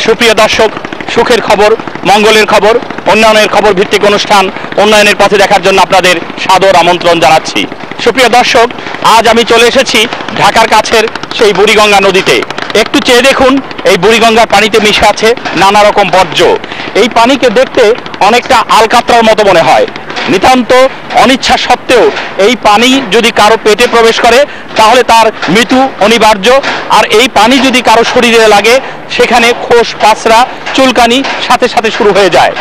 সুপ্রিয় দর্শক, সুখের খবর, মঙ্গলের খবর, উন্নয়নের খবর ভিত্তিক অনুষ্ঠান উন্নয়নের পথে দেখার জন্য আপনাদের সাদর আমন্ত্রণ জানাচ্ছি। সুপ্রিয় দর্শক, আজ আমি চলে এসেছি ঢাকার কাছের সেই বুড়িগঙ্গা নদীতে। একটু চেয়ে দেখুন, এই বুড়িগঙ্গার পানিতে মিশে আছে নানা রকম বর্জ্য। এই পানিকে দেখতে অনেকটা আলকাতরার মতো মনে হয়। নিতান্ত অনিচ্ছা সত্ত্বেও এই পানি যদি কারো পেটে প্রবেশ করে তাহলে তার মৃত্যু অনিবার্য। আর এই পানি যদি কারো শরীরে লাগে সেখানে খোস, পাঁচরা, চুলকানি সাথে সাথে শুরু হয়ে যায়।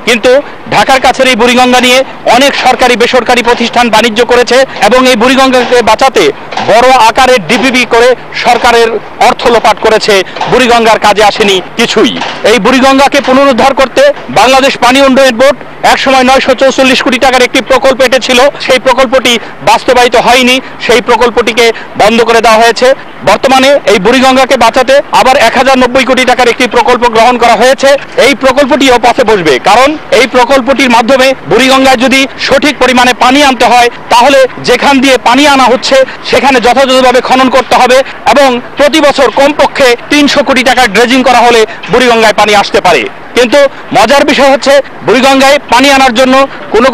কিন্তু ঢাকার কাছের এই বুড়িগঙ্গা নিয়ে অনেক সরকারি বেসরকারি প্রতিষ্ঠান বাণিজ্য করেছে এবং এই বুড়িগঙ্গাকে বাঁচাতে বড় আকারের ডিপিপি করে সরকারের অর্থ লোপাট করেছে। বুড়িগঙ্গার কাজে আসেনি কিছুই। এই বুড়িগঙ্গাকে পুনরুদ্ধার করতে বাংলাদেশ পানি উন্নয়ন বোর্ড একসময় 944 কোটি টাকার একটি প্রকল্প এঁটেছিল। সেই প্রকল্পটি বাস্তবায়িত হয়নি, সেই প্রকল্পটিকে বন্ধ করে দেওয়া হয়েছে। বর্তমানে এই বুড়িগঙ্গাকে বাঁচাতে আবার 1090 কোটি টাকার একটি প্রকল্প গ্রহণ করা হয়েছে। এই প্রকল্পটিও পথে বসবে, কারণ এই প্রকল্পটির মাধ্যমে বুড়িগঙ্গায় যদি সঠিক পরিমাণে পানি আনতে হয় তাহলে যেখান দিয়ে পানি আনা হচ্ছে সেখানে যথাযথভাবে খনন করতে হবে এবং প্রতি বছর কমপক্ষে 300 কোটি টাকার ড্রেজিং করা হলে বুড়িগঙ্গায় পানি আসতে পারে। কিন্তু মজার বিষয় হচ্ছে, বুড়িগঙ্গায় পানি আনার জন্য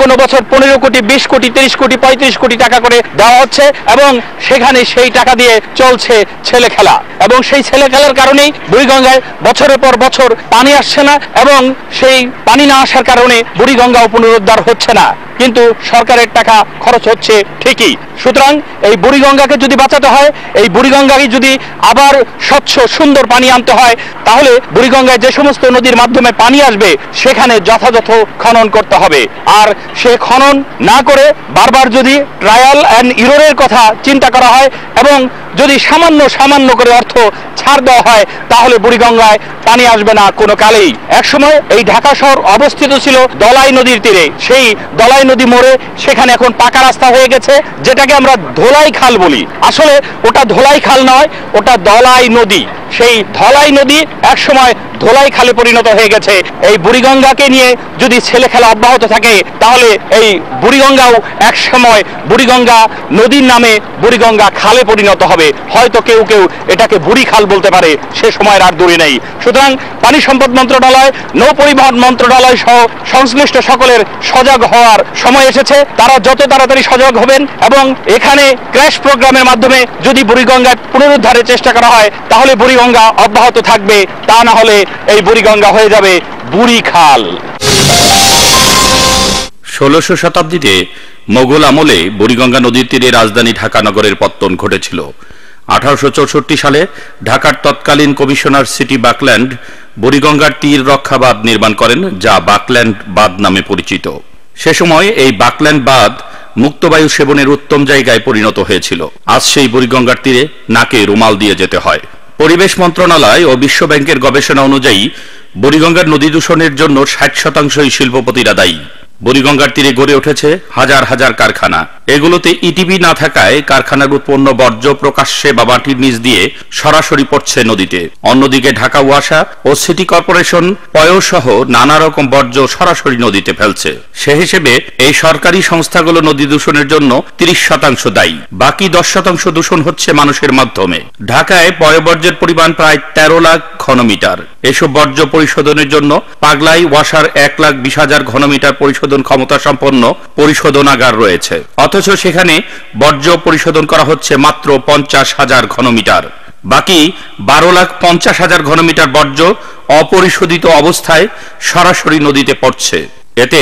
কোনো বছর 15 কোটি, 20 কোটি, 30 কোটি, 35 কোটি টাকা করে দেওয়া হচ্ছে এবং সেখানে সেই টাকা দিয়ে চলছে ছেলে খেলা। এবং সেই ছেলে খেলার কারণেই বুড়িগঙ্গায় বছরের পর বছর পানি আসছে না এবং সেই পানি না আসার কারণে বুড়িগঙ্গাও পুনরুদ্ধার হচ্ছে না। কিন্তু সরকারের টাকা খরচ হচ্ছে ঠিকই। সুতরাং এই বুড়িগঙ্গাকে যদি বাঁচাতে হয়, এই বুড়িগঙ্গাকে যদি আবার স্বচ্ছ সুন্দর পানি আনতে হয়, তাহলে বুড়িগঙ্গায় যে সমস্ত নদীর মাধ্যমে পানি আসবে সেখানে যথাযথ খনন করতে হবে। আর সে খনন না করে বারবার যদি ট্রায়াল অ্যান্ড ইররের কথা চিন্তা করা হয় এবং যদি সামান্য করে অর্থ ছাড় দেওয়া হয় তাহলে বুড়িগঙ্গায় পানি আসবে না কোনো কালেই। একসময় এই ঢাকা শহর অবস্থিত ছিল দলাই নদীর তীরে। সেই দলাই নদী মোড়ে সেখানে এখন পাকা রাস্তা হয়ে গেছে, যেটাকে আমরা ধোলাই খাল বলি। আসলে ওটা ধোলাই খাল নয়, ওটা দলাই নদী। সেই ধলাই নদী একসময় ধোলাই খালে পরিণত হয়ে গেছে। এই বুড়িগঙ্গাকে নিয়ে যদি ছেলে খেলা অব্যাহত থাকে তাহলে এই বুড়িগঙ্গাও একসময় বুড়িগঙ্গা নদীর নামে বুড়িগঙ্গা খালে পরিণত হবে। হয়তো কেউ এটাকে বুড়ি খাল বলতে পারে, সে সময়ের আর দূরে নেই। সুতরাং পানি সম্পদ মন্ত্রণালয়, নৌ পরিবহন মন্ত্রণালয় সহ সংশ্লিষ্ট সকলের সজাগ হওয়ার সময় এসেছে। তারা যত তাড়াতাড়ি সজাগ হবেন এবং এখানে ক্র্যাশ প্রোগ্রামের মাধ্যমে যদি বুড়িগঙ্গায় পুনরুদ্ধারের চেষ্টা করা হয় তাহলে বুড়িগঙ্গা অব্যাহত থাকবে। তা না হলে এই বুড়িগঙ্গা হয়ে যাবে বুড়ি খাল। 16শো শতাব্দীতে মোগল আমলে বুড়িগঙ্গা নদীর তীরে রাজধানী ঢাকা নগরের পত্তন ঘটেছিল। 1864 সালে ঢাকার তৎকালীন কমিশনার সিটি বাকল্যান্ড বুড়িগঙ্গার তীর রক্ষা বাঁধ নির্মাণ করেন, যা বাকল্যান্ড বাঁধ নামে পরিচিত। সে সময় এই বাকল্যান্ড বাঁধ মুক্তবায়ু সেবনের উত্তম জায়গায় পরিণত হয়েছিল। আজ সেই বুড়িগঙ্গার তীরে নাকে রুমাল দিয়ে যেতে হয়। পরিবেশ মন্ত্রণালয় ও বিশ্ব ব্যাংকের গবেষণা অনুযায়ী বুড়িগঙ্গার নদী দূষণের জন্য 60% শিল্পপতিরা দায়ী। বুড়িগঙ্গার তীরে গড়ে উঠেছে হাজার হাজার কারখানা। এগুলোতে ইটিপি না থাকায় কারখানার উৎপন্ন বর্জ্য প্রকাশ্যে বা মাটির নিচ দিয়ে সরাসরি পড়ছে নদীতে। অন্যদিকে ঢাকা ওয়াসা ও সিটি কর্পোরেশন পয়সহ নানা রকম বর্জ্য সরাসরি নদীতে ফেলছে। সে হিসেবে এই সরকারি সংস্থাগুলো নদী দূষণের জন্য 30% দায়ী। বাকি 10% দূষণ হচ্ছে মানুষের মাধ্যমে। ঢাকায় পয়ঃবর্জ্যের পরিমাণ প্রায় 13 লাখ ঘনমিটার। এসব বর্জ্য পরিশোধনের জন্য পাগলাই ওয়াসার 1,20,000 ঘনমিটার পরিশোধন ক্ষমতা সম্পন্ন পরিশোধনাগার রয়েছে। অথচ সেখানে বর্জ্য পরিশোধন করা হচ্ছে মাত্র 50,000 ঘনমিটার। বাকি 12,50,000 ঘনমিটার বর্জ্য অপরিশোধিত অবস্থায় সরাসরি নদীতে পড়ছে। এতে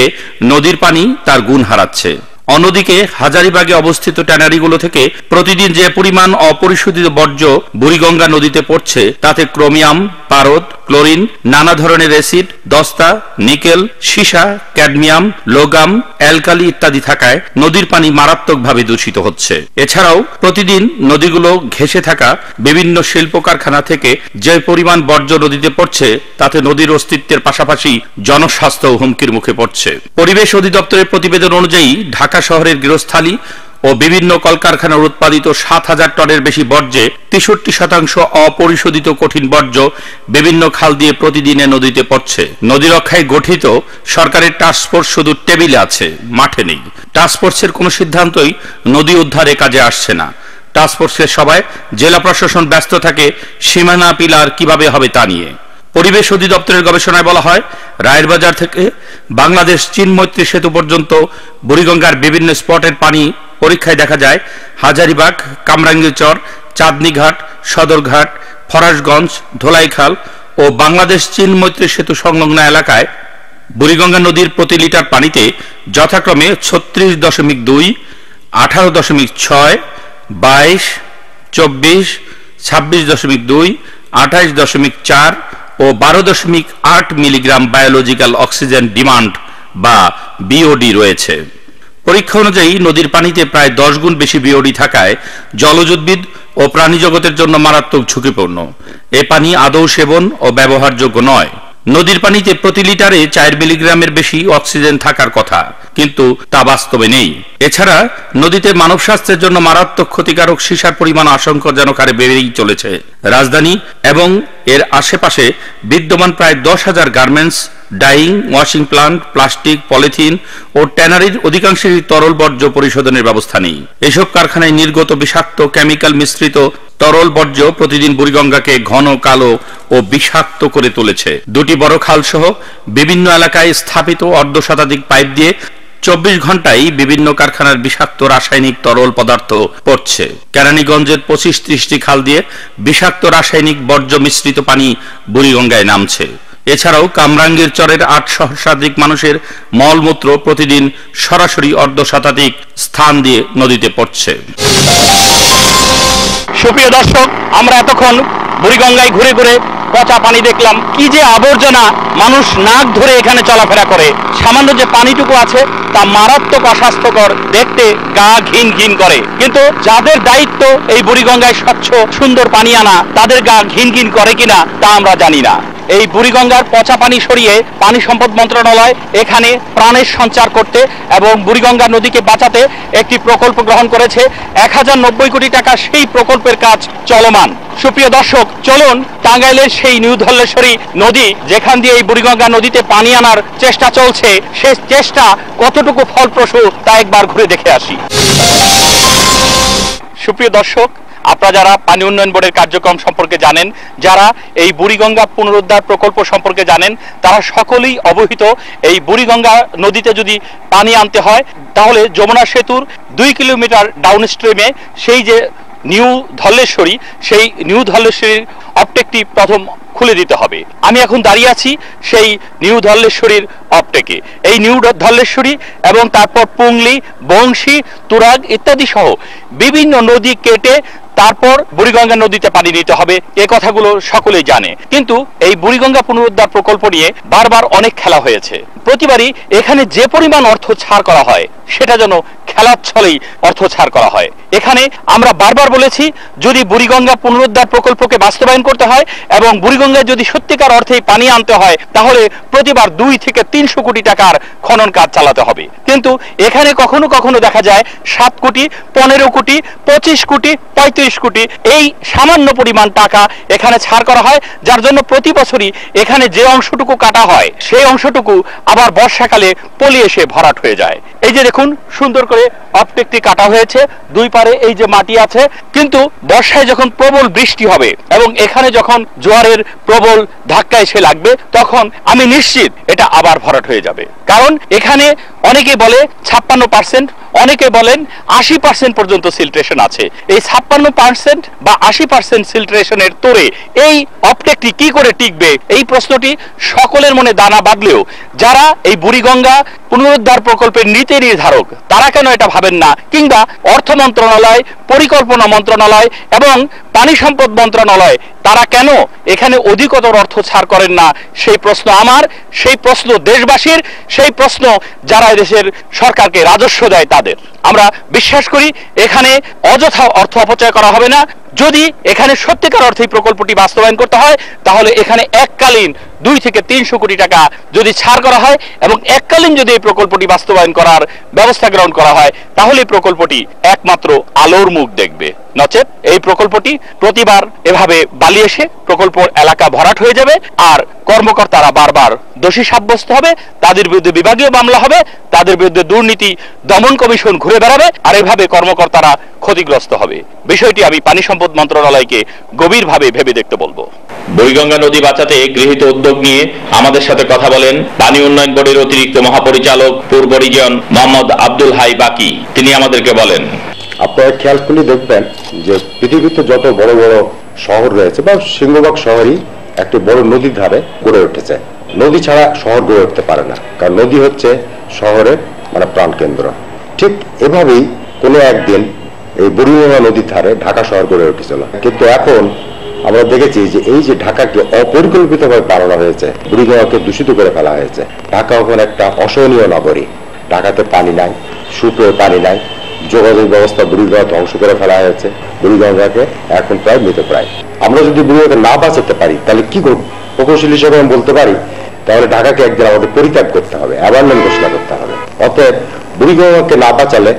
নদীর পানি তার গুণ হারাচ্ছে। অন্যদিকে হাজারীবাগে অবস্থিত ট্যানারিগুলো থেকে প্রতিদিন যে পরিমাণ অপরিশোধিত বর্জ্য বুড়িগঙ্গা নদীতে পড়ছে তাতে ক্রোমিয়াম, পারদ, ক্লোরিন, নানা ধরনের অ্যাসিড, দস্তা, নিকেল, সীসা, ক্যাডমিয়াম, লোগাম, অ্যালকালি ইত্যাদি থাকায় নদীর পানি মারাত্মকভাবে দূষিত হচ্ছে। এছাড়াও প্রতিদিন নদীগুলো ঘেঁষে থাকা বিভিন্ন শিল্প কারখানা থেকে যে পরিমাণ বর্জ্য নদীতে পড়ছে তাতে নদীর অস্তিত্বের পাশাপাশি জনস্বাস্থ্য হুমকির মুখে পড়ছে। পরিবেশ অধিদপ্তরের প্রতিবেদন অনুযায়ী ঢাকা শহরের গৃহস্থালী ও বিভিন্ন কলকারখানার উৎপাদিত 7,000 টনের বেশি বর্জ্যে 63% অপরিশোধিত কঠিন বর্জ্য বিভিন্ন খাল দিয়ে প্রতিদিনে নদীতে পড়ছে। নদী রক্ষায় গঠিত সরকারের টাস্কফোর্স শুধু টেবিলে আছে, মাঠে নেই। টাস্কফোর্সের কোনো সিদ্ধান্তই নদী উদ্ধারে কাজে আসছে না। টাস্কফোর্সের সবাই জেলা প্রশাসন ব্যস্ত থাকে সীমানা পিলার কিভাবে হবে তা নিয়ে। পরিবেশ অধিদপ্তরের গবেষণায় বলা হয়, রায়ের বাজার থেকে বাংলাদেশ চীন মৈত্রী সেতু পর্যন্ত বুড়িগঙ্গার বিভিন্ন স্পটের পানি পরীক্ষায় দেখা যায় হাজারীবাগ, কামরাঙ্গীরচর, চাঁদনীঘাট, সদরঘাট, ফরাসগঞ্জ, ধোলাইখাল ও বাংলাদেশ চীন মৈত্রী সেতু সংলগ্ন এলাকায় বুড়িগঙ্গা নদীর প্রতি লিটার পানিতে যথাক্রমে 36.2, 18.6, 22, 24, 26.2, 28.4 ও 12.8 মিলিগ্রাম বায়োলজিক্যাল অক্সিজেন ডিমান্ড বা বিওডি রয়েছে। পরীক্ষা অনুযায়ী নদীর পানিতে প্রায় 10 গুণ বেশি বিওডি থাকায় জলজ উদ্ভিদ ও প্রাণী জগতের জন্য মারাত্মক ঝুঁকিপূর্ণ। এ পানি আদৌ সেবন ও ব্যবহারযোগ্য নয়। নদীর পানিতে প্রতি লিটারে 4 মিলিগ্রামের বেশি অক্সিজেন থাকার কথা, কিন্তু তা বাস্তবে নেই। এছাড়া নদীতে মানব স্বাস্থ্যের জন্য মারাত্মক ক্ষতিকারক সীসার পরিমাণ আশঙ্কাজনক হারে বেড়েই চলেছে। রাজধানী এবং এর আশেপাশে বিদ্যমান প্রায় 10,000 garments, dyeing, washing plant, plastic, polythene ও ট্যানারির অধিকাংশেরই তরল বর্জ্য পরিশোধনের ব্যবস্থা নেই। এসব কারখানায় নির্গত বিষাক্ত কেমিক্যাল মিশ্রিত তরল বর্জ্য প্রতিদিন বুড়িগঙ্গাকে ঘন কালো ও বিষাক্ত করে তুলেছে। দুটি বড় খাল সহ বিভিন্ন এলাকায় স্থাপিত অর্ধশতাধিক পাইপ দিয়ে 24 ঘন্টায় বিভিন্ন কারখানার বিষাক্ত রাসায়নিক তরল পদার্থ পড়ছে। কেরানীগঞ্জের 25-30টি খাল দিয়ে বিষাক্ত রাসায়নিক বর্জ্য মিশ্রিত পানি বুড়িগঙ্গায় নামছে। এছাড়াও কামরাঙ্গীরচরের 8 সহস্রাধিক মানুষের মলমূত্র প্রতিদিন সরাসরি অর্ধশতাধিক স্থান দিয়ে নদীতে পড়ছে। সুপ্রিয় দর্শক, আমরা এতক্ষণ বুড়িগঙ্গায় ঘুরে ঘুরে পচা পানি দেখলাম। কি যে আবর্জনা, মানুষ নাক ধরে এখানে চলাফেরা করে। সামান্য যে পানিটুকু আছে তা মারাত্মক অস্বাস্থ্যকর, দেখতে গা ঘিন ঘিন করে। কিন্তু যাদের দায়িত্ব এই বুড়িগঙ্গায় স্বচ্ছ সুন্দর পানি আনা, তাদের গা ঘিন ঘিন করে কিনা তা আমরা জানি না। এই বুড়িগঙ্গার পচা পানি সরিয়ে পানি সম্পদ মন্ত্রণালয় এখানে প্রাণের সঞ্চার করতে এবং বুড়িগঙ্গা নদীকে বাঁচাতে একটি প্রকল্প গ্রহণ করেছে। 1090 কোটি টাকা সেই প্রকল্পের কাজ চলমান। সুপ্রিয় দর্শক, চলুন টাঙ্গাইলের সেই নিউ ধলেশ্বরী নদী, যেখান দিয়ে এই বুড়িগঙ্গা নদীতে পানি আনার চেষ্টা চলছে, সেই চেষ্টা কতটুকু ফলপ্রসূ তা একবার ঘুরে দেখে আসি। সুপ্রিয় দর্শক, আপনারা যারা পানি উন্নয়ন বোর্ডের কার্যক্রম সম্পর্কে জানেন, যারা এই বুড়িগঙ্গা পুনরুদ্ধার প্রকল্প সম্পর্কে জানেন, তারা সকলেই অবহিত এই বুড়িগঙ্গা নদীতে যদি পানি আনতে হয় তাহলে যমুনা সেতুর 2 কিলোমিটার ডাউন স্ট্রিমে সেই যে নিউ ধলেশ্বরী, সেই নিউ ধলেশ্বরীর অপটেকটি প্রথম খুলে দিতে হবে। আমি এখন দাঁড়িয়ে আছি সেই নিউ ধলেশ্বরীর অপটেকে। এই নিউ ধলেশ্বরী এবং তারপর পুংলি, বংশী, তুরাগ ইত্যাদি সহ বিভিন্ন নদী কেটে তারপর বুড়িগঙ্গা নদীতে পানি নিতে হবে। এ কথাগুলো সকলেই জানে, কিন্তু এই বুড়িগঙ্গা পুনরুদ্ধার প্রকল্প নিয়ে বারবার অনেক খেলা হয়েছে। প্রতিবারই এখানে যে পরিমাণ অর্থ ছাড় করা হয় সেটা যেন খেলার ছলেই অর্থ ছাড় করা হয়। এখানে আমরা বারবার বলেছি, যদি বুড়িগঙ্গা পুনরুদ্ধার প্রকল্পকে বাস্তবায়ন করতে হয় এবং বুড়িগঙ্গায় যদি সত্যিকার অর্থেই পানি আনতে হয়, তাহলে প্রতিবার 2 থেকে 300 কোটি টাকার খনন কাজ চালাতে হবে। কিন্তু এখানে কখনো কখনো দেখা যায় 7 কোটি, 15 কোটি, 25 কোটি, 35 কোটি এই সামান্য পরিমাণ টাকা এখানে ছাড় করা হয়, যার জন্য প্রতি বছরই এখানে যে অংশটুকু কাটা হয় সেই অংশটুকু আবার বর্ষাকালে পলি এসে ভরাট হয়ে যায়। এই যে দেখুন, সুন্দর করে অপটেকটি কাটা হয়েছে, 2 পারে এই যে মাটি আছে, কিন্তু বর্ষায় যখন প্রবল বৃষ্টি হবে এবং এখানে যখন জোয়ারের প্রবল ধাক্কা এসে লাগবে, তখন আমি নিশ্চিত এটা আবার ভরাট হয়ে যাবে। কারণ এখানে অনেকে বলে 56%, অনেকে বলেন 80% পর্যন্ত সিল্ট্রেশন আছে। এই 56% বা 80% সিল্ট্রেশনের তোরে এই অপটেকটি কি করে টিকবে, এই প্রশ্নটি সকলের মনে দানা বাঁধলেও যারা এই বুড়িগঙ্গা পুনরুদ্ধার প্রকল্পের নীতি নির্ধারক, তারা কেন এটা ভাবেন না? কিংবা অর্থ মন্ত্রণালয়, পরিকল্পনা মন্ত্রণালয় এবং পানি সম্পদ মন্ত্রণালয়, তারা কেন এখানে অধিকতর অর্থ ছাড় করেন না? সেই প্রশ্ন আমার, সেই প্রশ্ন দেশবাসীর, সেই প্রশ্ন যারা দেশের সরকারকে রাজস্ব দেয় তাদের। আমরা বিশ্বাস করি এখানে অযথা অর্থ অপচয় করা হবে না। যদি এখানে সত্যিকার অর্থে প্রকল্পটি বাস্তবায়ন করতে হয়, তাহলে এখানে এককালীন 2 থেকে 300 কোটি টাকা যদি ছাড় করা হয় এবং এককালীন যদি এই প্রকল্পটি বাস্তবায়ন করার ব্যবস্থা গ্রহণ করা হয়, তাহলে এই প্রকল্পটি একমাত্র আলোর মুখ দেখবে। নচেত এই প্রকল্পটি প্রতিবার এভাবে বালি এসে প্রকল্প এলাকা ভরাট হয়ে যাবে, আর কর্মকর্তারা বারবার দোষী সাব্যস্ত হবে, তাদের বিরুদ্ধে বিভাগীয় মামলা হবে, তাদের বিরুদ্ধে দুর্নীতি দমন কমিশন ঘুরে বেড়াবে, আর এভাবে কর্মকর্তারা ক্ষতিগ্রস্ত হবে। বিষয়টি আমি পানি সম্পদ মন্ত্রণালয়কে গভীরভাবে ভেবে দেখতে বলবো। বুড়িগঙ্গা নদী বাঁচাতে গৃহীত উদ্যোগ নিয়ে আমাদের সাথে কথা বলেন পানি উন্নয়ন বোর্ডের অতিরিক্ত মহাপরিচালক পূর্ব রিজন মোহাম্মদ আব্দুল হাই বাকি। তিনি আমাদেরকে বলেন, আপনারা খেয়াল করলে দেখবেন যে পৃথিবীতে যত বড় বড় শহর রয়েছে বা সিংহভাগ শহরই একটি বড় নদীর ধারে গড়ে উঠেছে। নদী ছাড়া শহর গড়ে উঠতে পারে না, কারণ নদী হচ্ছে শহরের প্রাণকেন্দ্র। ঠিক এভাবেই কোনো একদিন এই বুড়িগঙ্গা নদীর ধারে ঢাকা শহর গড়ে উঠেছিল, কিন্তু এখন আমরা দেখেছি যে এই যে ঢাকাকে অপরিকল্পিতভাবে বানানো হয়েছে, বুড়িগঙ্গাকে দূষিত করে ফেলা হয়েছে। ঢাকা এখন একটা অসহনীয় নগরী। ঢাকাতে পানি নাই, সুপেয় পানি নাই, যোগাযোগ ব্যবস্থা বুড়িগঙ্গা ধ্বংস করে ফেলা হয়েছে। বুড়িগঙ্গাকে এখন প্রায় মৃতপ্রায়। আমরা যদি বুড়িগঙ্গাকে না বাঁচাতে পারি তাহলে কি করব? প্রকৌশলী হিসেবে আমি বলতে পারি তাহলে ঢাকাকে একদিন আমাদের পরিত্যাগ করতে হবে, অ্যাবান্ডন ঘোষণা করতে হবে। অতএব বুড়িগঙ্গাকে না বাঁচালে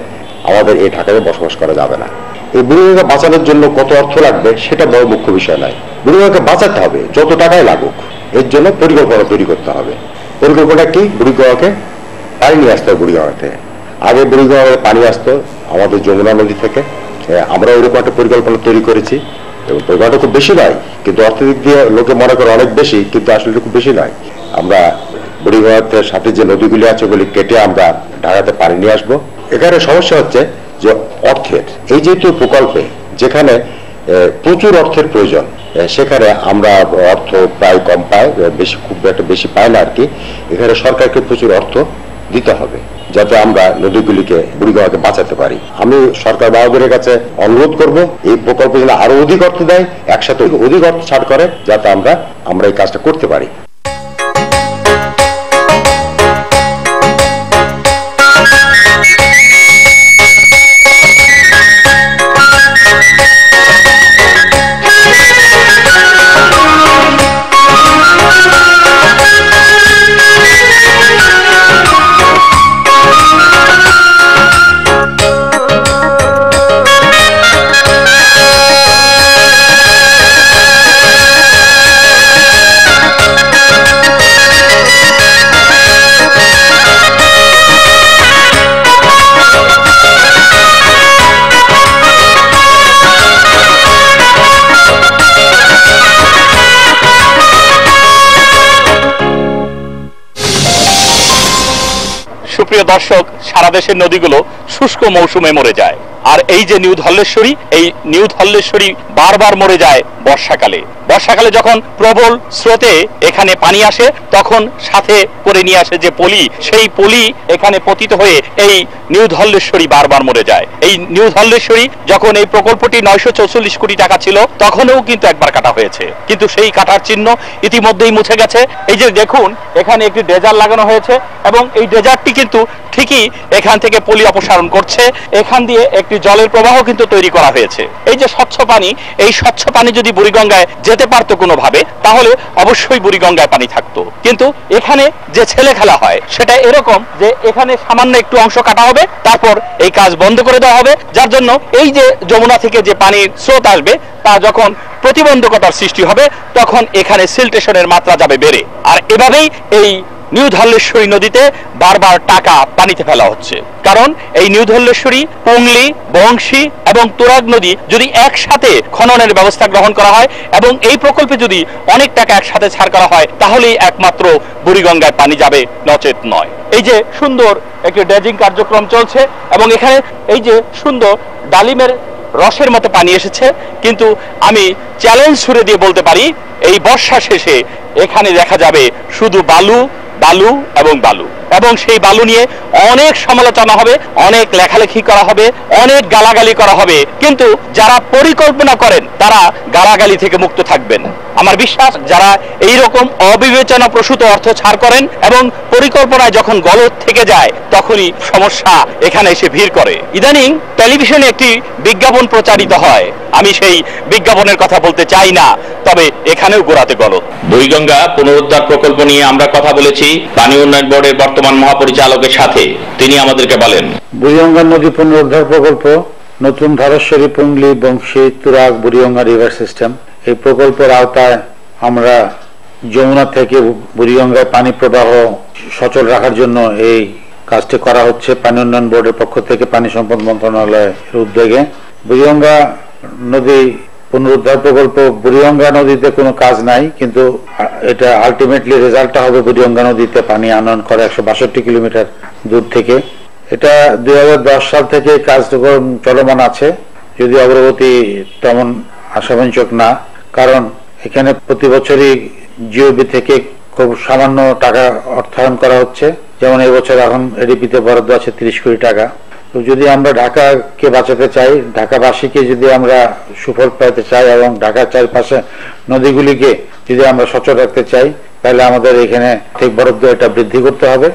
আমাদের এই ঢাকায় বসবাস করা যাবে না। এই বুড়িগঙ্গা বাঁচানোর জন্য কত অর্থ লাগবে সেটা বড় মুখ্য বিষয় নয়। বুড়িগঙ্গাকে বাঁচাতে হবে, যত টাকাই লাগুক। এর জন্য পরিকল্পনা তৈরি করতে হবে। পরিকল্পনা কি? বুড়িগঙ্গাকে পানি নিয়ে আসতে হবে। বুড়িগঙ্গা থেকে আগে বুড়িগঙ্গায় পানি আসতো আমাদের যমুনা নদী থেকে। আমরা ওইরকম একটা পরিকল্পনা তৈরি করেছি এবং পরিমাণটা খুব বেশি নয়, কিন্তু অর্থদিক দিয়ে লোকে মনে করে অনেক বেশি, কিন্তু আসলে খুব বেশি নয়। আমরা বুড়িগঙ্গার সাথে যে নদীগুলি আছে ওগুলি কেটে আমরা ঢাকাতে পানি নিয়ে আসবো। এখানে সমস্যা হচ্ছে যে অর্থের। এই যেহেতু প্রকল্পে যেখানে প্রচুর অর্থের প্রয়োজন, সেখানে আমরা অর্থ প্রায় কম পাই, খুব একটা বেশি পাই না আর কি। এখানে সরকারকে প্রচুর অর্থ দিতে হবে যাতে আমরা নদীগুলিকে বুড়িগঙ্গাকে বাঁচাতে পারি। আমি সরকার বাহাদুরের কাছে অনুরোধ করব এই প্রকল্পে যেন আরো অধিক অর্থ দেয়, একসাথে অধিক অর্থ ছাড় করে, যাতে আমরা এই কাজটা করতে পারি। সুপ্রিয় দর্শক, সারা দেশের নদীগুলো শুষ্ক মৌসুমে মরে যায়, আর এই যে নিউ ধলেশ্বরী, এই নিউ ধলেশ্বরী বারবার মরে যায় বর্ষাকালে। বর্ষাকালে যখন প্রবল স্রোতে এখানে পানি আসে, তখন সাথে করে নিয়ে আসে যে পলি, সেই পলি এখানে পতিত হয়ে এই নিউ ধলেশ্বরী বারবার মরে যায়। এই নিউ ধলেশ্বরী যখন এই প্রকল্পটি 944 কোটি টাকা ছিল, তখনও কিন্তু একবার কাটা হয়েছে, কিন্তু সেই কাটার চিহ্ন ইতিমধ্যেই মুছে গেছে। এই যে দেখুন, এখানে একটি ড্রেজার লাগানো হয়েছে এবং এই ড্রেজারটি কিন্তু ঠিকই এখান থেকে পলি অপসারণ করছে। এখান দিয়ে একটি জলের প্রবাহ কিন্তু তৈরি করা হয়েছে। এই যে স্বচ্ছ পানি, এই স্বচ্ছ পানি যদি বুড়িগঙ্গায় যেতে পারতো কোনোভাবে, তাহলে অবশ্যই বুড়িগঙ্গায় পানি থাকতো। কিন্তু এখানে যে ছেলে খেলা হয় সেটা এরকম যে এখানে সামান্য একটু অংশ কাটা হবে, তারপর এই কাজ বন্ধ করে দেওয়া হবে, যার জন্য এই যে যমুনা থেকে যে পানির স্রোত আসবে তা যখন প্রতিবন্ধকতার সৃষ্টি হবে, তখন এখানে সিল্টেশনের মাত্রা যাবে বেড়ে। আর এভাবেই এই নিউ ধলেশ্বরী নদীতে বারবার টাকা পানিতে ফেলা হচ্ছে। কারণ এই নিউ ধলেশ্বরী, পুংলি, বংশী এবং তুরাগ নদী যদি একসাথে খননের ব্যবস্থা গ্রহণ করা হয় এবং এই প্রকল্পে যদি অনেক টাকা একসাথে ছাড় করা হয়, তাহলেই একমাত্র বুড়িগঙ্গায় পানি যাবে, নচেত নয়। এই যে সুন্দর একটি ড্রেজিং কার্যক্রম চলছে এবং এখানে এই যে সুন্দর ডালিমের রসের মতো পানি এসেছে, কিন্তু আমি চ্যালেঞ্জ ছুড়ে দিয়ে বলতে পারি এই বর্ষা শেষে এখানে দেখা যাবে শুধু বালু, বালু এবং বালু, এবং সেই বালু নিয়ে অনেক সমালোচনা হবে, অনেক লেখালেখি করা হবে, অনেক গালাগালি করা হবে, কিন্তু যারা পরিকল্পনা করেন তারা গালাগালি থেকে মুক্ত থাকবেন। আমার বিশ্বাস যারা এই রকম অবিবেচনা প্রসূত অর্থ ছাড় করেন এবং পরিকল্পনায় যখন গলত থেকে যায়, তখনই সমস্যা এখানে এসে ভিড় করে। ইদানিং টেলিভিশনে একটি বিজ্ঞাপন প্রচারিত হয়, আমি সেই বিজ্ঞাপনের কথা বলতে চাই না, তবে এখানেও গোড়াতে গলত। বুড়িগঙ্গা পুনরুদ্ধার প্রকল্প নিয়ে আমরা কথা বলেছি পানি উন্নয়ন বোর্ডের বর্তমান মহাপরিচালকের সাথে। তিনি আমাদেরকে বলেন, বুড়িগঙ্গা নদী পুনরুদ্ধার প্রকল্প নতুন ধলেশ্বরী, পুংলি, বংশী, তুরাগ, বুড়িগঙ্গা রিভার সিস্টেম, এই প্রকল্পের আওতায় আমরা যমুনা থেকে বুড়িগঙ্গায় পানি প্রবাহ সচল রাখার জন্য এই কাজটি করা হচ্ছে পানি উন্নয়ন বোর্ডের পক্ষ থেকে, পানি সম্পদ মন্ত্রণালয়ের উদ্যোগে। বুড়িগঙ্গা নদী পুনরুদ্ধার প্রকল্প বুড়িগঙ্গা নদীতে কোনো কাজ নাই, কিন্তু এটা আলটিমেটলি রেজাল্টটা হবে বুড়িগঙ্গা নদীতে পানি আনয়ন করে 162 কিলোমিটার দূর থেকে। এটা 2010 সাল থেকে কার্যক্রম চলমান আছে, যদি অগ্রগতি তেমন আশাব্যঞ্জক না, কারণ এখানে প্রতি বছরই জিওবি থেকে খুব সামান্য টাকা অর্থায়ন করা হচ্ছে। যেমন এই বছর এখন এডিপিতে বরাদ্দ আছে 30 কোটি টাকা। তো যদি আমরা ঢাকাকে বাঁচাতে চাই, ঢাকাবাসীকে যদি আমরা সুফল পেতে চাই এবং ঢাকার চারপাশে নদীগুলিকে যদি আমরা সচল রাখতে চাই, তাহলে আমাদের এখানে ঠিক বরাদ্দ এটা বৃদ্ধি করতে হবে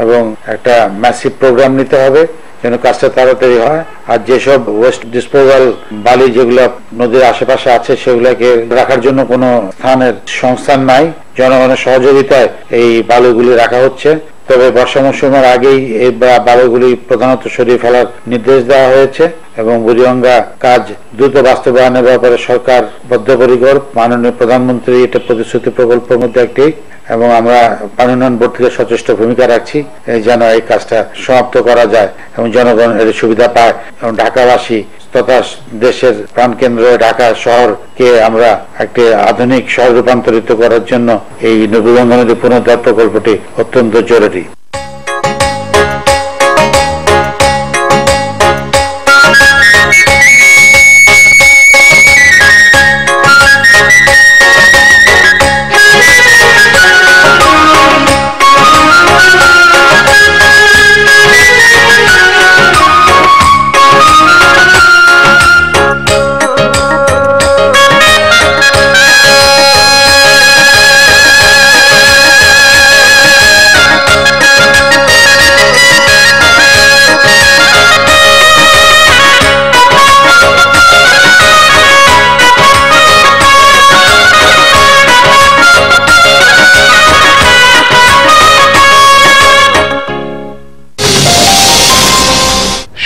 এবং একটা ম্যাসিভ প্রোগ্রাম নিতে হবে যেন কাজটা তাড়াতাড়ি হয়। আর যেসব ওয়েস্ট ডিসপোজাল বালি যেগুলো নদীর আশেপাশে আছে সেগুলোকে রাখার জন্য কোনো স্থানের সংস্থান নাই, জনগণের সহযোগিতায় এই বালুগুলি রাখা হচ্ছে। তবে বর্ষা মৌসুমের আগেই এই বালুগুলি প্রধানত সরিয়ে ফেলার নির্দেশ দেওয়া হয়েছে এবং বুড়িগঙ্গা কাজ দ্রুত বাস্তবায়নের ব্যাপারে সরকার বদ্ধপরিকর। মাননীয় প্রধানমন্ত্রী এটা প্রতিশ্রুতি প্রকল্পের মধ্যে একটি, এবং আমরা পানি উন্নয়ন বোর্ড থেকে সচেষ্ট ভূমিকা রাখছি যেন এই কাজটা সমাপ্ত করা যায় এবং জনগণ এর সুবিধা পায় এবং ঢাকাবাসী তথা দেশের প্রাণকেন্দ্র ঢাকা শহরকে আমরা একটি আধুনিক শহর রূপান্তরিত করার জন্য এই বুড়িগঙ্গা নদী পুনরুদ্ধার প্রকল্পটি অত্যন্ত জরুরি।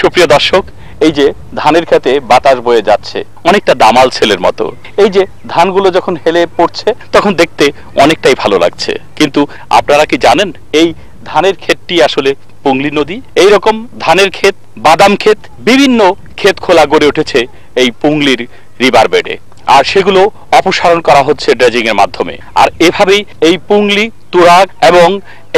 সুপ্রিয় দর্শক, এই যে ধানের খেতে বাতাস বয়ে যাচ্ছে অনেকটা দামাল ছেলের মতো। এই যে ধানগুলো যখন হেলে পড়ছে তখন দেখতে অনেকটাই ভালো লাগছে, কিন্তু আপনারা কি জানেন এই ধানের ক্ষেতটি আসলে পুংলি নদী। এইরকম ধানের ক্ষেত, বাদাম ক্ষেত, বিভিন্ন ক্ষেত খোলা গড়ে উঠেছে এই পুংলির রিভার বেডে, আর সেগুলো অপসারণ করা হচ্ছে ড্রেজিং এর মাধ্যমে। আর এভাবেই এই পুংলি, তুরাগ এবং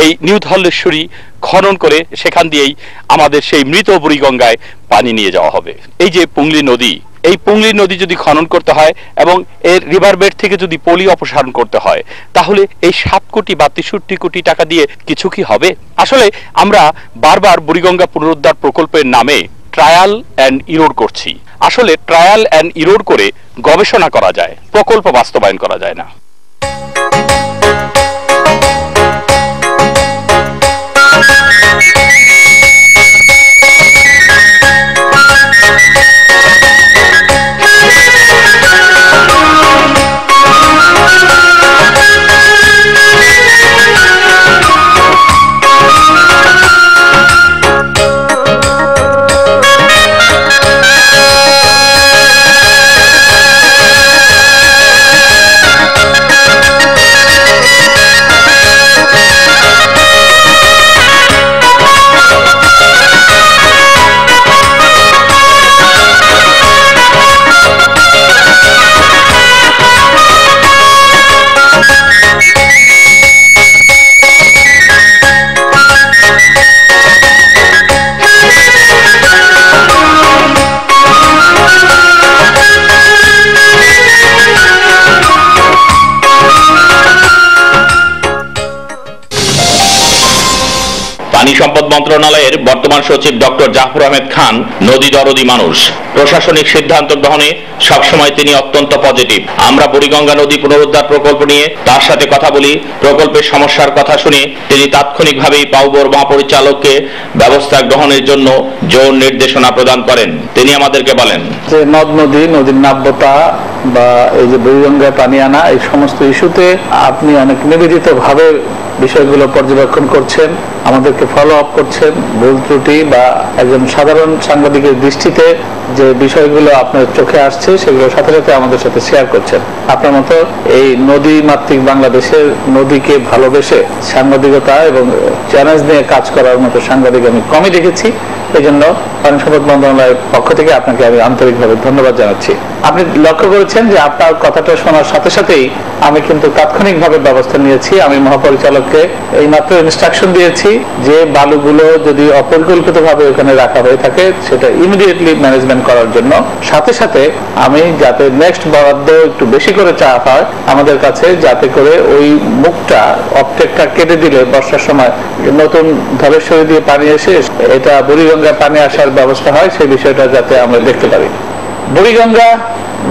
এই নিউ ধলেশ্বরী খনন করে সেখান দিয়েই আমাদের সেই মৃত বুড়িগঙ্গায় পানি নিয়ে যাওয়া হবে। এই যে পুংলি নদী, এই পুংলি নদী যদি খনন করতে হয় এবং এর রিভার বেড থেকে যদি পলি অপসারণ করতে হয়, তাহলে এই 7 কোটি বা 63 কোটি টাকা দিয়ে কিছু কি হবে? আসলে আমরা বারবার বুড়িগঙ্গা পুনরুদ্ধার প্রকল্পের নামে ট্রায়াল অ্যান্ড ইরোড করছি। আসলে ট্রায়াল অ্যান্ড ইরোড করে গবেষণা করা যায়, প্রকল্প বাস্তবায়ন করা যায় না। পানি সম্পদ মন্ত্রণালয়ের বর্তমান সচিব ডক্টর জাফর আহমেদ খান নদী দরদি মানুষ। প্রশাসনিক সিদ্ধান্ত গ্রহণে সবসময় তিনি অত্যন্ত পজিটিভ। আমরা বুড়িগঙ্গা নদী পুনরুদ্ধার প্রকল্প নিয়ে তার সাথে কথা বলি। প্রকল্পের সমস্যার কথা শুনে তিনি তাৎক্ষণিকভাবেই পাউবোর মহাপরিচালককে ব্যবস্থা গ্রহণের জন্য জোর নির্দেশনা প্রদান করেন। তিনি আমাদেরকে বলেন যে নদ নদী, নদীর নাব্যতা বা এই যে বুড়িগঙ্গায় পানি আনা, এই সমস্ত ইস্যুতে আপনি অনেক নিবেদিত ভাবে বিষয়গুলো পর্যবেক্ষণ করছেন, আমাদেরকে ফলো আপ করছেন। ভুল ত্রুটি বা একজন সাধারণ সাংবাদিকের দৃষ্টিতে যে বিষয়গুলো আপনার চোখে আসছে সেগুলো সাথে সাথে আমাদের সাথে শেয়ার করছেন। আপনার মতো এই নদী মাতৃক বাংলাদেশের নদীকে ভালোবেসে সাংবাদিকতা এবং চ্যালেঞ্জ নিয়ে কাজ করার মতো সাংবাদিক আমি কমই দেখেছি। এই জন্য পানি সম্পদ মন্ত্রণালয়ের পক্ষ থেকে আপনাকে আমি আন্তরিকভাবে ধন্যবাদ জানাচ্ছি। আপনি লক্ষ্য করেছেন যে আপনার কথাটা শোনার সাথে সাথেই আমি কিন্তু তাৎক্ষণিকভাবে ব্যবস্থা নিয়েছি। আমি মহাপরিচালককে এইমাত্র ইনস্ট্রাকশন দিয়েছি যে বালুগুলো যদি অপরিকল্পিতভাবে ওখানে রাখা হয়ে থাকে সেটা ইমিডিয়েটলি ম্যানেজমেন্ট করার জন্য। সাথে সাথে আমি যাতে নেক্সট বরাদ্দ একটু বেশি করে চাওয়া হয় আমাদের কাছে, যাতে করে ওই মুখটা অপটেকটা কেটে দিলে বর্ষার সময় নতুন ধলেশ্বরী দিয়ে পানি এসে এটা বুড়িগঙ্গা পানি আসার ব্যবস্থা হয়, সেই বিষয়টা যাতে আমরা দেখতে পারি। বুড়িগঙ্গা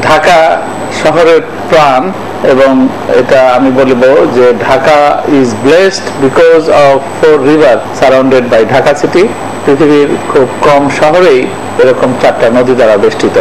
ঢাকা শহরের প্রাণ এবং এটা আমি বলবো যে Dhaka is blessed because of 4 river surrounded by Dhaka city. পৃথিবীর খুব কম শহরেই এরকম 4টা নদী দ্বারা বেষ্টিত।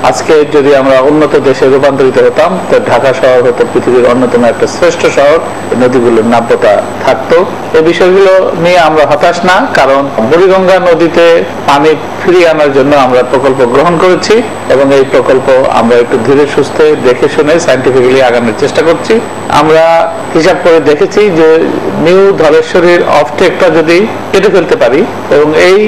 আজকে যদি আমরা উন্নত দেশে রূপান্তরিত হতাম তো ঢাকা শহর হতো পৃথিবীর অন্যতম একটা শ্রেষ্ঠ শহর, নদীগুলোর নাব্যতা থাকতো। এই বিষয়গুলো নিয়ে আমরা হতাশ না, কারণ বুড়িগঙ্গা নদীতে পানি ফিরিয়ে আনার জন্য আমরা প্রকল্প গ্রহণ করেছি এবং এই প্রকল্প আমরা একটু ধীরে সুস্থে দেখে শুনে সায়েন্টিফিক্যালি আগানোর চেষ্টা করছি। আমরা হিসাব করে দেখেছি যে নিউ ধলেশ্বরীর অফটেকটা যদি কেটে ফেলতে পারি এবং এই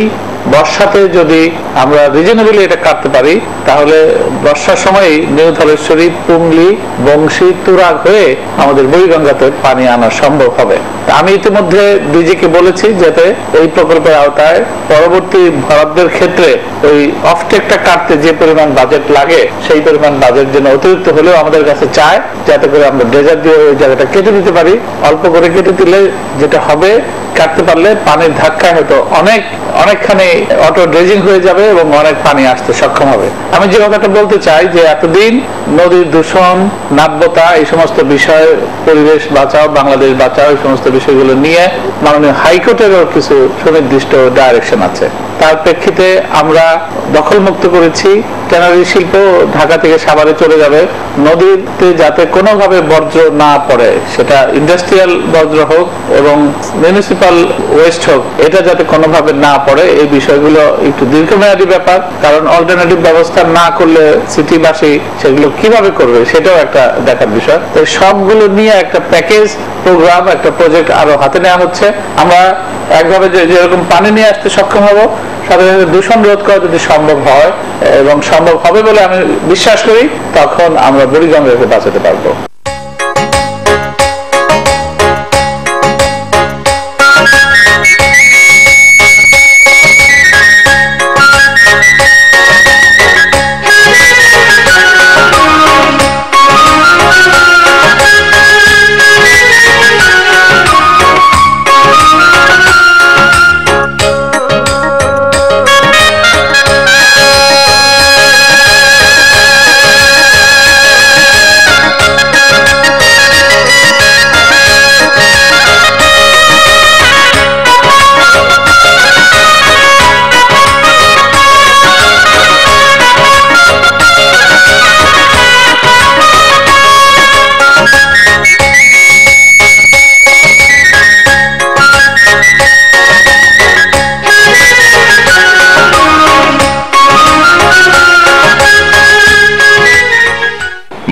বর্ষাতে যদি আমরা রিজনেবলি এটা কাটতে পারি তাহলে বর্ষার সময় নিউ ধলেশ্বরী, পুংলি, বংশী, তুরাগ হয়ে আমাদের বুড়িগঙ্গাতে পানি আনা সম্ভব হবে। আমি ইতিমধ্যে ডিজিকে বলেছি যাতে এই প্রকল্পের আওতায় পরবর্তী বরাদ্দের ক্ষেত্রে ওই অফটেকটা কাটতে যে পরিমাণ বাজেট লাগে সেই পরিমাণ বাজেট যেন অতিরিক্ত হলেও আমাদের কাছে চায়, যাতে করে আমরা ড্রেজার দিয়ে ওই জায়গাটা কেটে দিতে পারি। অল্প করে কেটে দিলে যেটা হবে, কাটতে পারলে পানির ধাক্কায় হয়তো অনেকখানি অটো ড্রেজিং হয়ে যাবে এবং অনেক পানি আসতে সক্ষম হবে। আমি যে কথাটা বলতে চাই যে এতদিন নদীর দূষণ, নাব্যতা, এই সমস্ত বিষয়, পরিবেশ বাঁচাও, বাংলাদেশ বাঁচাও, এই সমস্ত বিষয়গুলো নিয়ে মাননীয় হাইকোর্টেরও কিছু সুনির্দিষ্ট ডাইরেকশন আছে। তার প্রেক্ষিতে আমরা দখলমুক্ত করেছি। ট্যানারি শিল্প ঢাকা থেকে সাভারে চলে যাবে। নদীতে যাতে কোনোভাবে বর্জ্য না পড়ে, সেটা ইন্ডাস্ট্রিয়াল বর্জ্য হোক এবং মিউনিসিপাল ওয়েস্ট হোক, এটা যাতে কোনোভাবে না পড়ে, এই বিষয়গুলো একটু দীর্ঘমেয়াদী ব্যাপার। কারণ অল্টারনেটিভ ব্যবস্থা না করলে সিটিবাসী সেগুলো কিভাবে করবে সেটাও একটা দেখার বিষয়। এই সবগুলো নিয়ে একটা প্যাকেজ প্রোগ্রাম, একটা প্রজেক্ট আরো হাতে নেওয়া হচ্ছে। আমরা একভাবে যেরকম পানি নিয়ে আসতে সক্ষম হব, সাথে সাথে দূষণ রোধ করা যদি সম্ভব হয় এবং সম্ভব হবে বলে আমি বিশ্বাস করি, তখন আমরা বুড়িগঙ্গাকে বাঁচাতে পারবো।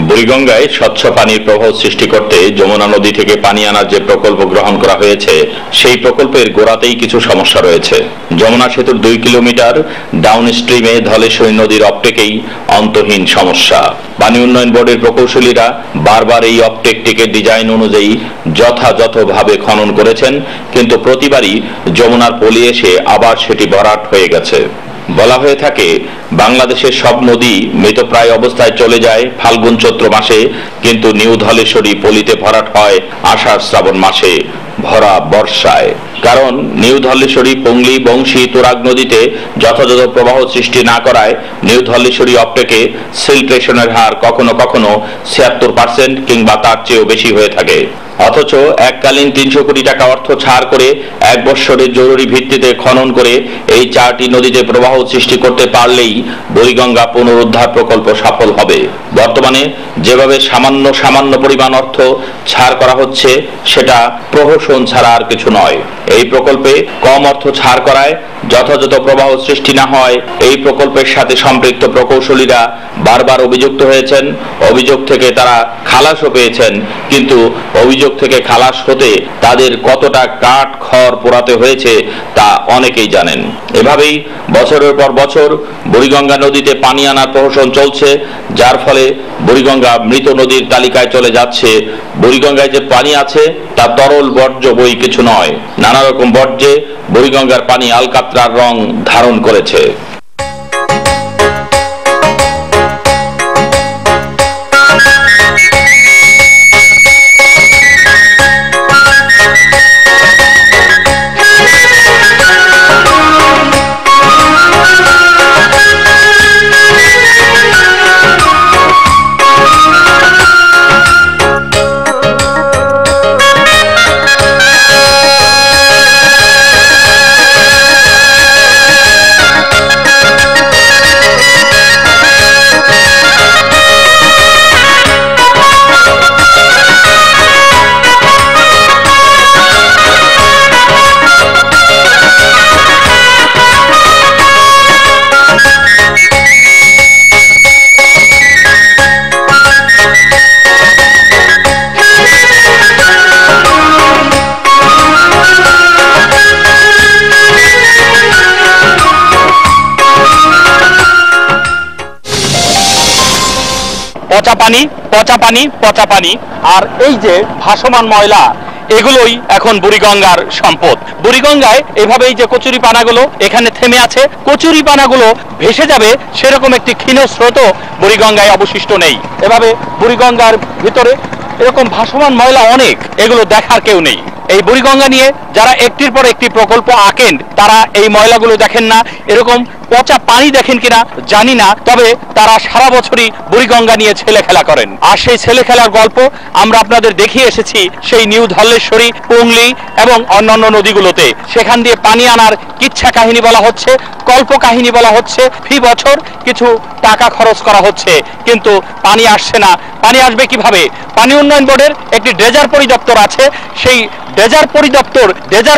বুড়িগঙ্গায় স্বচ্ছ পানির প্রবাহ সৃষ্টি করতে যমুনা নদী থেকে পানি আনার যে প্রকল্প গ্রহণ করা হয়েছে সেই প্রকল্পের গোড়াতেই কিছু সমস্যা রয়েছে। যমুনা সেতুর 2 কিলোমিটার ডাউন স্ট্রিমে ধলেশ্বরী নদীর অপটেকেই অন্তহীন সমস্যা। পানি উন্নয়ন বোর্ডের প্রকৌশলীরা বারবার এই অপটেকটিকে ডিজাইন অনুযায়ী যথাযথভাবে খনন করেছেন, কিন্তু প্রতিবারই যমুনার পলি এসে আবার সেটি ভরাট হয়ে গেছে। বলা হয়ে থাকে বাংলাদেশের সব নদী মৃতপ্রায় অবস্থায় চলে যায় ফাল্গুন চৈত্র মাসে, কিন্তু নিউ ধলেশ্বরী পলিতে ভরাট হয় আষাঢ় শ্রাবণ মাসে ভরা বর্ষায়। কারণ নিউ ধলেশ্বরী, পুংলি, বংশী, তুরাগ নদীতে যথাযথ প্রবাহ সৃষ্টি না করায় নিউ ধলেশ্বরী অপটেকে সিল্ট্রেশনের হার কখনো কখনো 76% কিংবা তার চেয়েও বেশি হয়ে থাকে। অথচ এককালীন 300 কোটি টাকা অর্থ ছাড় করে 1 বছরের জরুরি ভিত্তিতে খনন করে এই 4টি নদীতে প্রবাহ সৃষ্টি করতে পারলেই বুড়িগঙ্গা পুনরুদ্ধার প্রকল্প সফল হবে। বর্তমানে যেভাবে সামান্য পরিমাণ অর্থ ছাড় করা হচ্ছে সেটা প্রহসন ছাড়া আর কিছু নয়। এই প্রকল্পে কম অর্থ ছাড় করায় যথাযথ প্রবাহ সৃষ্টি না হয় এই প্রকল্পের সাথে সম্পৃক্ত প্রকৌশলীরা বারবার অভিযুক্ত হয়েছেন। অভিযোগ থেকে তারা খালাসও পেয়েছেন, কিন্তু অভিযোগ থেকে খালাস হতে তাদের কতটা কাঠ খড় পোড়াতে হয়েছে তা অনেকেই জানেন। এভাবেই বছরের পর বছর বুড়িগঙ্গা নদীতে পানি আনার প্রহসন চলছে, যার ফলে বুড়িগঙ্গা মৃত নদীর তালিকায় চলে যাচ্ছে। বুড়িগঙ্গায় যে পানি আছে তা তরল বর্জ্য বই কিছু নয়, নানা রকম বর্জ্যে বুড়িগঙ্গার পানি আলকাত্রার রং ধারণ করেছে। পচা পানি, পচা পানি, পচা পানি, আর এই যে ভাসমান ময়লা, এগুলোই এখন বুড়িগঙ্গার সম্পদ। বুড়িগঙ্গায় এভাবেই যে কচুরি পানাগুলো এখানে থেমে আছে, কচুরি পানাগুলো ভেসে যাবে সেরকম একটি ক্ষীণ স্রোত বুড়িগঙ্গায় অবশিষ্ট নেই। এভাবে বুড়িগঙ্গার ভিতরে এরকম ভাসমান ময়লা অনেক, এগুলো দেখার কেউ নেই। এই বুড়িগঙ্গা নিয়ে যারা একটির পর একটি প্রকল্প আঁকেন তারা এই ময়লাগুলো দেখেন না, এরকম পচা পানি দেখেন কিনা জানি না, তবে তারা সারা বছরই বুড়িগঙ্গা নিয়ে ছেলে খেলা করেন। আর সেই ছেলে খেলার গল্প আমরা আপনাদের দেখিয়ে এসেছি সেই নিউ ধলেশ্বরী, পুংলি এবং অন্যান্য নদীগুলোতে। সেখান দিয়ে পানি আনার কিচ্ছা কাহিনী বলা হচ্ছে, কল্প কাহিনী বলা হচ্ছে, ফি বছর কিছু টাকা খরচ করা হচ্ছে, কিন্তু পানি আসছে না। পানি আসবে কিভাবে? পানি উন্নয়ন বোর্ডের একটি ড্রেজার পরিদপ্তর আছে, সেই ড্রেজার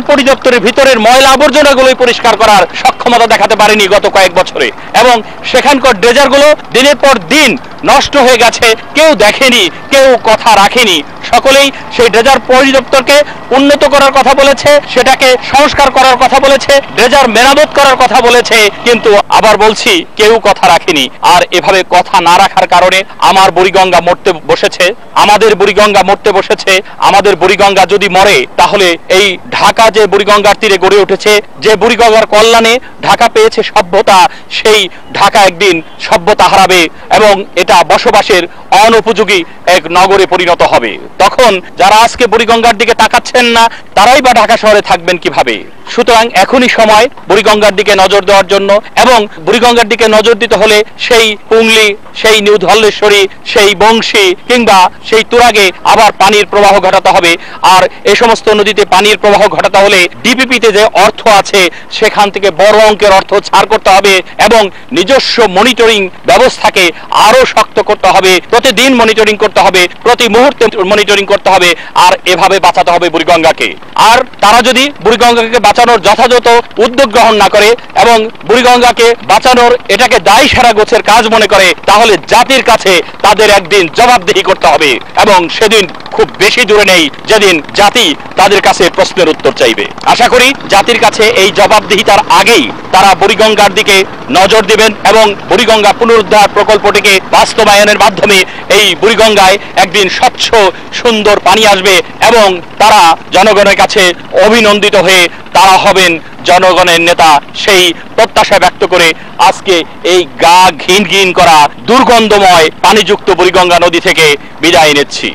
পরিদপ্তরের ভিতরের ময়লা আবর্জনাগুলোই পরিষ্কার করার সক্ষমতা দেখাতে পারেনি গত কয়েক বছরে, এবং সেখানকার ড্রেজারগুলো দিনের পর দিন নষ্ট হয়ে গেছে। কেউ দেখেনি, কেউ কথা রাখেনি। সকলেই সেই ড্রেজার পরিদপ্তরকে উন্নত করার কথা বলেছে, সেটাকে সংস্কার করার কথা বলেছে, ড্রেজার মেরামত করার কথা বলেছে, কিন্তু আবার বলছি কেউ কথা রাখেনি। আর এভাবে কথা না রাখার কারণে আমার বুড়িগঙ্গা মরতে বসেছে, আমাদের বুড়িগঙ্গা মরতে বসেছে। আমাদের বুড়িগঙ্গা যদি মরে তাহলে এই ঢাকা যে বুড়িগঙ্গার তীরে গড়ে উঠেছে, যে বুড়িগঙ্গার কল্যাণে ঢাকা পেয়েছে সভ্যতা, সেই ঢাকা একদিন সভ্যতা হারাবে এবং এটা বসবাসের অনুপযোগী এক নগরে পরিণত হবে। তখন যারা আজকে বুড়িগঙ্গার দিকে তাকাচ্ছেন না তারাই বা ঢাকা শহরে থাকবেন কিভাবে? সুতরাং এখনই সময় বুড়িগঙ্গার দিকে নজর দেওয়ার জন্য, এবং বুড়িগঙ্গার দিকে নজর দিতে হলে সেই পুংলি, সেই নিউ ধলেশ্বরী, সেই বংশী কিংবা সেই তুরাগে আবার পানির প্রবাহ ঘটাতে হবে। আর এই সমস্ত নদীতে পানির প্রবাহ ঘটাতে হলে ডিপিপিতে যে অর্থ আছে সেখান থেকে বড় অঙ্কের অর্থ ছাড় করতে হবে, এবং নিজস্ব মনিটরিং ব্যবস্থাকে আরো শক্ত করতে হবে। প্রতিদিন মনিটরিং করতে হবে, প্রতি মুহূর্তে মনিটরিং করতে হবে, আর এভাবে বাঁচাতে হবে বুড়িগঙ্গাকে। আর তারা যদি বুড়িগঙ্গাকে বাঁচানোর যথাযথ উদ্যোগ গ্রহণ না করে এবং বুড়িগঙ্গাকে বাঁচানোর এটাকে দায়ী সারা গোছের কাজ মনে করে, তাহলে জাতির কাছে তাদের একদিন জবাবদিহি করতে হবে, এবং সেদিন খুব বেশি দূরে নেই যেদিন জাতি তাদের কাছে প্রশ্নের উত্তর চাইবে। আশা করি জাতির কাছে এই জবাবদিহিতার আগেই তারা বুড়িগঙ্গার দিকে নজর দিবেন এবং বুড়িগঙ্গা পুনরুদ্ধার প্রকল্পটিকে বাস্তবায়নের মাধ্যমে এই বুড়িগঙ্গায় একদিন স্বচ্ছ সুন্দর পানি আসবে, এবং তারা জনগণের কাছে অভিনন্দিত হয়ে তারা হবেন জনগণের নেতা। সেই প্রত্যাশা ব্যক্ত করে আজকে এই গা ঘিন ঘিন করা দুর্গন্ধময় পানিযুক্ত বুড়িগঙ্গা নদী থেকে বিদায় নিচ্ছি।